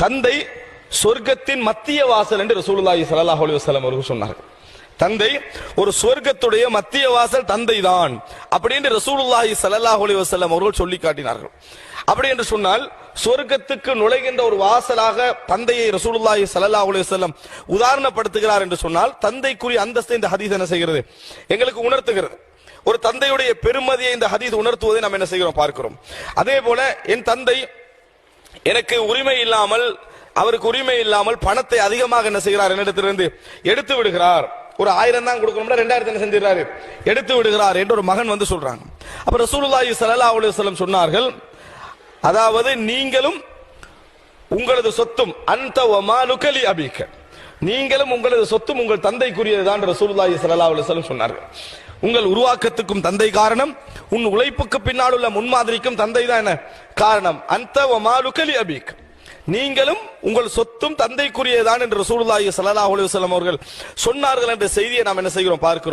தந்தை சொர்க்கத்தின் மத்திய வாசல் என்று ரசூலுல்லாஹி ஸல்லல்லாஹு அலைஹி வஸல்லம் அவர்கள் சொன்னார்கள். தந்தை ஒரு சொர்க்கத்துடைய மத்திய வாசல் தந்தை தான் அப்படின்னு ரசூலுல்லாஹி ஸல்லல்லாஹு அலைஹி வஸல்லம் அவர்கள் சொல்லி காட்டினார்கள். அப்படி என்று சொன்னால் சொர்க்கத்துக்கு நுழைகின்ற ஒரு வாசலாக தந்தையை ரசூலுல்லாஹி ஸல்லல்லாஹு அலைஹி வஸல்லம் உதாரணப்படுத்துகிறார் என்று சொன்னால் தந்தைக்குரிய அந்தஸ்தை இந்த ஹதீஸ் என்ன செய்கிறது, எங்களுக்கு உணர்த்துகிறது. ஒரு தந்தையுடைய பெருமதியை இந்த ஹதீஸ் உணர்த்துவதை நாம் என்ன செய்கிறோம், பார்க்கிறோம். அதே போல என் தந்தை எனக்கு உரிமை இல்லாமல், அவருக்கு உரிமை இல்லாமல் பணத்தை அதிகமாக என்ன செய்கிறார், என்னிடத்திலிருந்து எடுத்து விடுகிறார். ஒரு 1000 தான் கொடுக்கணும்னா 2000 என்ன செஞ்சிடறாரு, எடுத்து விடுகிறார் என்று ஒரு மகன் வந்து சொல்றாங்க. அப்ப ரசூலுல்லாஹி ஸல்லல்லாஹு அலைஹி வஸல்லம் சொன்னார்கள், அதாவது நீங்களும் உங்களது சொத்தும் அந்த வமாலுக லி அபீக, நீங்களும் உங்களது சொத்தும் உங்கள் தந்தைக்குரியது தான் ரசூலுல்லாஹி ஸல்லல்லாஹு அலைஹி வஸல்லம் சொன்னார்கள். உங்கள் உருவாக்கத்துக்கும் தந்தை காரணம், உன் உழைப்புக்கு பின்னால் உள்ள முன்மாதிரிக்கும் தந்தை தான் என்ன காரணம். அந்த வமாலுக லி அபீக, நீங்களும் உங்கள் சொத்தும் தந்தைக்குரியதான் என்று ரசூலுல்லாஹி ஸல்லல்லாஹு அலைஹி வஸல்லம் அவர்கள் சொன்னார்கள் என்ற செய்தியை நாம் என்ன செய்கிறோம், பார்க்கிறோம்.